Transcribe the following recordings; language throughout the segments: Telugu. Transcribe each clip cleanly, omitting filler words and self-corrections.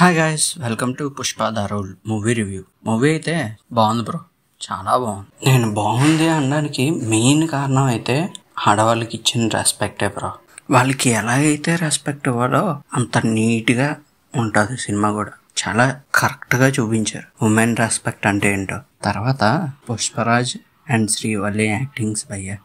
Hi guys, welcome to Pushpa the rule movie review. Movie అయితే బాగుంది బ్రో, చాలా బాగుంది. నేను బాగుంది అనడానికి మెయిన్ కారణం అయితే ఆడవాళ్ళకి ఇచ్చిన రెస్పెక్టే బ్రో. వాళ్ళకి ఎలాగైతే రెస్పెక్ట్ ఇవ్వాలో అంత నీట్గా ఉంటుంది సినిమా కూడా. చాలా కరెక్ట్గా చూపించారు ఉమెన్ రెస్పెక్ట్ అంటే ఏంటో. తర్వాత పుష్పరాజ్ అండ్ శ్రీవల్లి యాక్టింగ్స్ భయ్యా.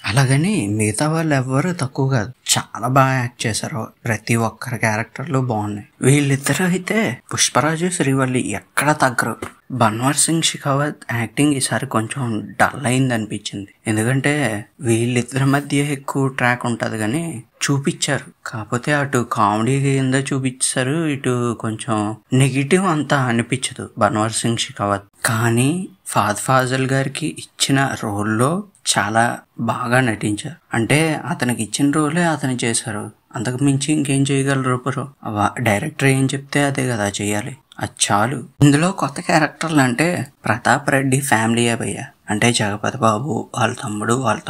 అలాగని మిగతా వాళ్ళు ఎవ్వరు తక్కువ కాదు, చాలా బాగా యాక్ట్ చేశారు. ప్రతి ఒక్కరి క్యారెక్టర్లు బాగున్నాయి. వీళ్ళిద్దరూ అయితే పుష్పరాజు శ్రీవల్లి ఎక్కడ తగ్గరు. బన్వర్ సింగ్ షెకావత్ యాక్టింగ్ ఈసారి కొంచెం డల్ అయింది అనిపించింది. ఎందుకంటే వీళ్ళిద్దరి మధ్య ఎక్కువ ట్రాక్ ఉంటుంది కానీ చూపించారు. కాకపోతే అటు కామెడీ కింద చూపించారు, ఇటు కొంచెం నెగిటివ్ అంతా అనిపించదు బన్వర్ సింగ్ షెకావత్. కానీ ఫాద్ ఫాజల్ గారికి ఇచ్చిన రోల్లో చాలా బాగా నటించారు. అంటే అతనికి ఇచ్చిన రోలే అతను చేశారు, అంతకు మించి ఇంకేం చేయగలరు బ్రో. డైరెక్టర్ ఏం చెప్తే అదే కదా చెయ్యాలి, అది చాలు. ఇందులో కొత్త క్యారెక్టర్లు అంటే ప్రతాప్ రెడ్డి ఫ్యామిలీ భయ్య, అంటే జగపతి బాబు వాళ్ళ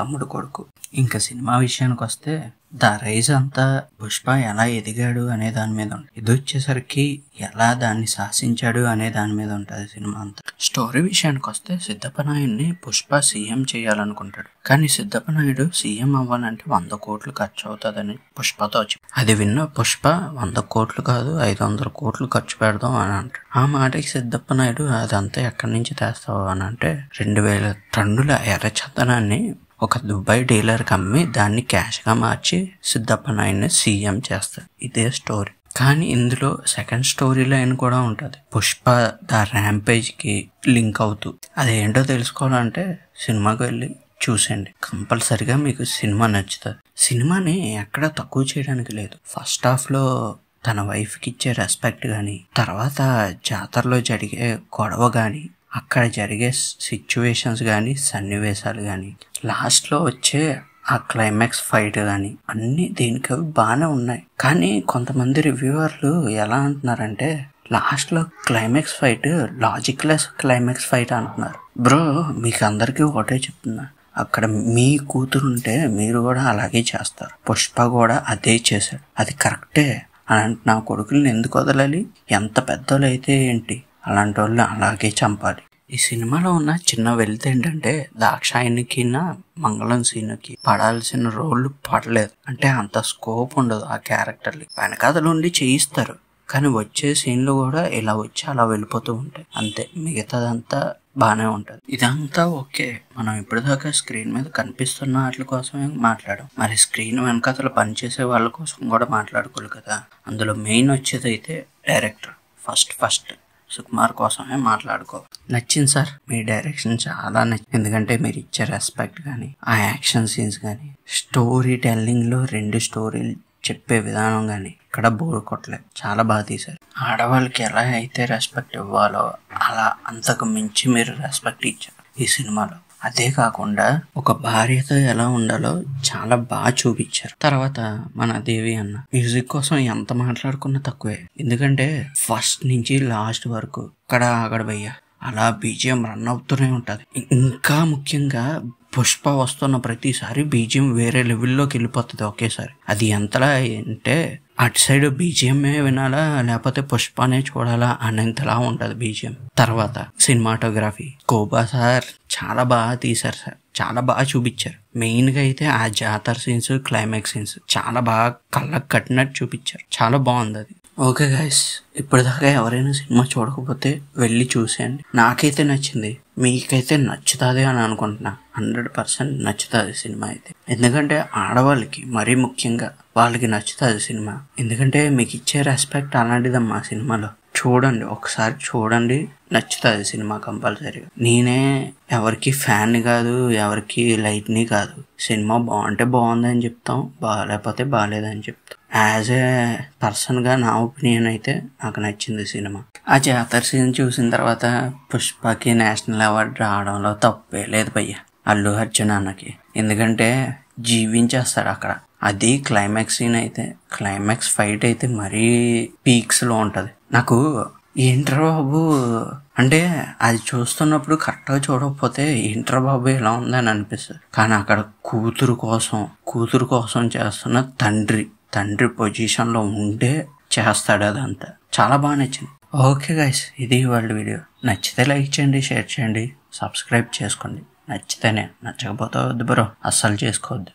తమ్ముడు కొడుకు. ఇంకా సినిమా విషయానికి వస్తే ద రైజ్ అంతా పుష్ప ఎలా ఎదిగాడు అనే దాని మీద ఉంటుంది. ఇది వచ్చేసరికి ఎలా దాన్ని శాసించాడు అనే దాని మీద ఉంటుంది సినిమా అంతా. స్టోరీ విషయానికి వస్తే సిద్ధప్ప నాయుడిని పుష్ప సీఎం చేయాలనుకుంటాడు. కానీ సిద్ధప్ప నాయుడు సీఎం అవ్వాలంటే 100 కోట్లు ఖర్చు అవుతుందని పుష్పతో అది విన్న పుష్ప 100 కోట్లు కాదు 500 కోట్లు ఖర్చు పెడదాం అని అంటాడు. ఆ మాటకి సిద్ధప్ప నాయుడు అదంతా ఎక్కడి నుంచి తెస్తావు అని అంటే 2000 టన్నుల ఎర్రచందనాన్ని ఒక దుబాయ్ డీలర్కి అమ్మి దాన్ని క్యాష్గా మార్చి సిద్ధప్ప నాయుడిని సీఎం చేస్తాడు. ఇదే స్టోరీ. కానీ ఇందులో సెకండ్ స్టోరీ లైన్ కూడా ఉంటుంది, పుష్ప ద ర్యాంపేజ్కి లింక్ అవుతూ. అదేంటో తెలుసుకోవాలంటే సినిమాకి వెళ్ళి చూసండి, కంపల్సరిగా మీకు సినిమా నచ్చుతుంది. సినిమాని ఎక్కడ తక్కువ చేయడానికి లేదు. ఫస్ట్ హాఫ్లో తన వైఫ్కి ఇచ్చే రెస్పెక్ట్ కానీ, తర్వాత జాతరలో జరిగే గొడవ కానీ, అక్కడ జరిగే సిచ్యువేషన్స్ కానీ, సన్నివేశాలు కానీ, లాస్ట్లో వచ్చే ఆ క్లైమాక్స్ ఫైట్ కానీ అన్నీ దీనికి అవి బాగానే ఉన్నాయి. కానీ కొంతమంది రివ్యూవర్లు ఎలా అంటున్నారంటే లాస్ట్లో climax fight logicless climax fight అంటున్నారు. బ్రో మీకు అందరికీ ఒకటే చెప్తున్నా, అక్కడ మీ కూతురుంటే మీరు కూడా అలాగే చేస్తారు. పుష్ప కూడా అదే చేశాడు, అది కరెక్టే అని నా కొడుకుల్ని ఎందుకు వదలాలి? ఎంత పెద్దోళ్ళు అయితే ఏంటి, అలాంటి వాళ్ళు అలాగే చంపాలి. ఈ సినిమాలో ఉన్న చిన్న వెల్త్ ఏంటంటే దాక్షాయణికి మంగళం సీనుకి పడాల్సిన రోళ్ళు పడలేదు. అంటే అంత స్కోప్ ఉండదు ఆ క్యారెక్టర్లు. వెనకాతలు ఉండి చేయిస్తారు కానీ వచ్చే సీన్లు కూడా ఇలా వచ్చి అలా వెళ్ళిపోతూ ఉంటాయి అంతే. మిగతాదంతా బాగానే ఉంటుంది. ఇదంతా ఓకే, మనం ఇప్పటిదాకా స్క్రీన్ మీద కనిపిస్తున్న వాటి కోసమే మాట్లాడాం. మరి స్క్రీన్ వెనకాతలు పనిచేసే వాళ్ళ కోసం కూడా మాట్లాడుకోవాలి కదా. అందులో మెయిన్ వచ్చేది అయితే డైరెక్టర్. ఫస్ట్ సుకుమార్ కోసమే మాట్లాడుకో. నచ్చింది సార్, మీ డైరెక్షన్ చాలా నచ్చింది. ఎందుకంటే మీరు ఇచ్చే రెస్పెక్ట్ కానీ, ఆ యాక్షన్ సీన్స్ కానీ, స్టోరీ టెల్లింగ్లో 2 స్టోరీలు చెప్పే విధానం కానీ ఇక్కడ బోర్ కొట్టలేదు, చాలా బాగా తీశారు. ఆడవాళ్ళకి ఎలా అయితే రెస్పెక్ట్ ఇవ్వాలో అలా అంతకు మించి మీరు రెస్పెక్ట్ ఇచ్చారు ఈ సినిమాలో. అదే కాకుండా ఒక భార్యతో ఎలా ఉండాలో చాలా బాగా చూపించారు. తర్వాత మన దేవి అన్న మ్యూజిక్ కోసం ఎంత మాట్లాడుకున్నా తక్కువే. ఎందుకంటే ఫస్ట్ నుంచి లాస్ట్ వరకు అక్కడ భయ్యా అలా బీజిఎం రన్ అవుతూనే ఉంటది. ఇంకా ముఖ్యంగా పుష్ప వస్తున్న ప్రతిసారి బీజిఎం వేరే లెవెల్లోకి వెళ్ళిపోతుంది ఒకేసారి. అది ఎంతలా అంటే అటు సైడ్ బీజిఎంఏ వినాలా లేకపోతే పుష్పనే చూడాలా అనేంతలా ఉంటది బీజిఎం. తర్వాత సినిమాటోగ్రఫీ కోబా సార్ చాలా బాగా తీశారు సార్, చాలా బాగా చూపించారు. మెయిన్ గా అయితే ఆ జాతర సీన్స్, క్లైమాక్స్ సీన్స్ చాలా బాగా కళ్ళకు కట్టినట్టు చూపించారు, చాలా బాగుంది అది. ఓకే గైస్, ఇప్పటిదాకా ఎవరైనా సినిమా చూడకపోతే వెళ్ళి చూసేయండి. నాకైతే నచ్చింది, మీకైతే నచ్చుతుంది అని అనుకుంటున్నా. 100% నచ్చుతుంది సినిమా అయితే. ఎందుకంటే ఆడవాళ్ళకి మరీ ముఖ్యంగా వాళ్ళకి నచ్చుతుంది సినిమా. ఎందుకంటే మీకు ఇచ్చే రెస్పెక్ట్ అలాంటిదమ్మా సినిమాలో. చూడండి, ఒకసారి చూడండి, నచ్చుతుంది సినిమా కంపల్సరీగా. నేనే ఎవరికి ఫ్యాన్ కాదు, ఎవరికి లైట్ని కాదు. సినిమా బాగుంటే బాగుందని చెప్తాం, బాగాలేకపోతే బాగాలేదని చెప్తాం. యాజ్ ఏ పర్సన్గా నా ఒపీనియన్ అయితే నాకు నచ్చింది సినిమా. ఆ జాతర సీన్ చూసిన తర్వాత పుష్పకి నేషనల్ అవార్డు రావడంలో తప్పే లేదు భయ్య, అల్లు అర్జున్ అన్నకి. ఎందుకంటే జీవించేస్తాడు అక్కడ. అది క్లైమాక్స్ సీన్ అయితే, క్లైమాక్స్ ఫైట్ అయితే మరీ పీక్స్లో ఉంటుంది. నాకు ఏంట్రా బాబు అంటే అది చూస్తున్నప్పుడు కరెక్ట్గా చూడకపోతే ఏంట్రా బాబు ఎలా ఉందని అనిపిస్తుంది. కానీ అక్కడ కూతురు కోసం చేస్తున్న తండ్రి పొజిషన్లో ఉంటే చేస్తాడు అదంతా. చాలా బాగా నచ్చింది. ఓకే గైస్, ఇది వాళ్ళ వీడియో. నచ్చితే లైక్ చేయండి, షేర్ చేయండి, సబ్స్క్రైబ్ చేసుకోండి. నచ్చితేనే, నచ్చకపోతే వద్దు బ్రో, అస్సలు చేసుకోవద్దు.